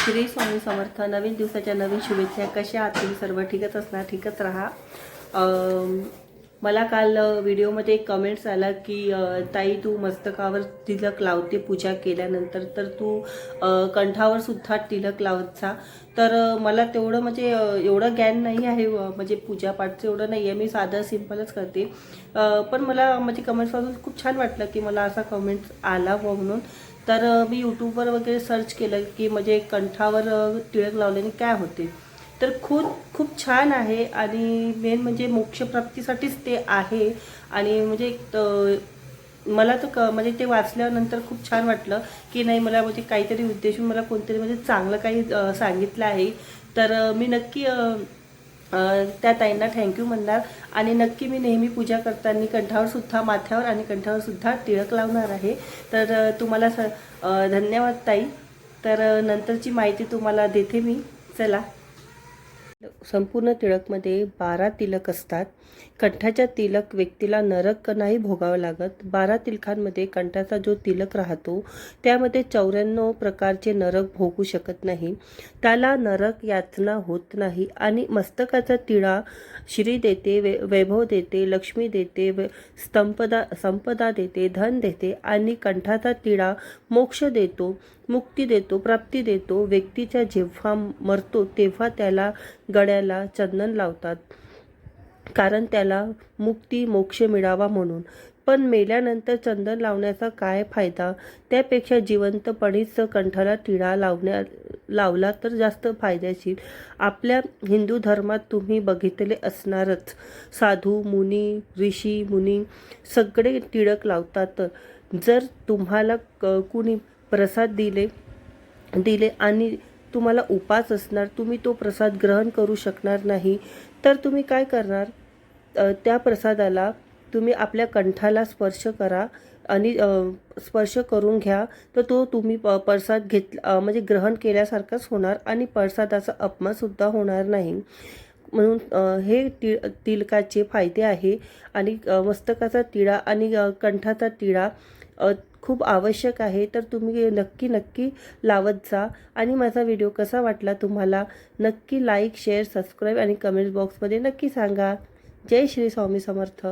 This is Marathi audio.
श्री स्वामी समर्थ. नवीन दिवसाच्या नवीन शुभेच्छा. कशा आहात तुम्ही सर्व? ठीकच असणार, ठीकच राहा. मला काल व्हिडिओमध्ये एक कमेंट्स आला की ताई तू मस्तकावर तिलक लावते पूजा केल्यानंतर, तर तू कंठावर सुद्धा तिलक लावत. तर मला तेवढं म्हणजे एवढं ज्ञान नाही आहे, म्हणजे पूजापाठचं एवढं नाही आहे. मी साधं सिंपलच करते. पण मला म्हणजे कमेंट्समधून खूप छान वाटलं की मला असा कमेंट्स आला म्हणून. तर मी यूट्यूबवर वगैरे सर्च केलं की म्हणजे कंठावर टिळक लावल्याने काय होते. तर खूप खूप छान आहे आणि मेन म्हणजे मोक्षप्राप्तीसाठीच ते आहे. आणि म्हणजे मला तर म्हणजे ते वाचल्यानंतर खूप छान वाटलं की नाही, मला म्हणजे काहीतरी उद्देशून मला कोणतरी म्हणजे चांगलं काही सांगितलं आहे. तर मी नक्की त्या ताईंना थँक्यू म्हणणार. आणि नक्की मी नेहमी पूजा करताना कंठावर सुद्धा, माथ्यावर आणि कंठावर सुद्धा टिळक लावणार आहे. तर तुम्हाला धन्यवाद ताई. तर नंतरची माहिती तुम्हाला देते मी. चला. संपूर्ण तिळकमध्ये 12 तिलक असतात. कंठाच्या तिलक व्यक्तीला नरक नाही भोगावं लागत. 12 तिलकांमध्ये कंठाचा जो तिलक राहतो त्यामध्ये 94 प्रकारचे नरक भोगू शकत नाही. त्याला नरक यातना होत नाही. आणि मस्तकाचा तिळा श्री देते, वैभव देते, लक्ष्मी देते, संपदा देते, धन देते. आणि कंठाचा तिळा मोक्ष देतो, मुक्ती देतो, प्राप्ती देतो. व्यक्तीच्या जेव्हा मरतो तेव्हा त्याला गळ्याला चंदन लावतात, कारण त्याला मुक्ती मोक्ष मिळावा म्हणून. पण मेल्यानंतर चंदन लावण्याचा काय फायदा? त्यापेक्षा जिवंतपणीच कंठाला टिळा लावला तर जास्त फायदेशीर. आपल्या हिंदू धर्मात तुम्ही बघितले असणारच, साधू मुनी, ऋषी मुनी सगळे टिळक लावतात. जर तुम्हाला कुणी प्रसाद दिले आणि तुम्हाला उपास असणार, तुम्ही तो प्रसाद ग्रहण करू शकणार नाही, तर तुम्ही काय करणार? त्या प्रसादाला तुम्ही आपल्या कंठाला स्पर्श करा आणि स्पर्श करून घ्या, तर तो तुम्ही प्रसाद म्हणजे ग्रहण केल्यासारखाच होणार आणि प्रसादाचा अपमानसुद्धा होणार नाही. म्हणून हे तिलकाचे फायदे आहे. आणि मस्तकाचा तिळा आणि कंठाचा तिळा खूप आवश्यक आहे. तर तुम्ही नक्की लावत जा. आणि माझा व्हिडिओ कसा वाटला तुम्हाला नक्की लाईक, शेअर, सबस्क्राईब आणि कमेंट बॉक्समध्ये नक्की सांगा. जय श्री स्वामी समर्थ.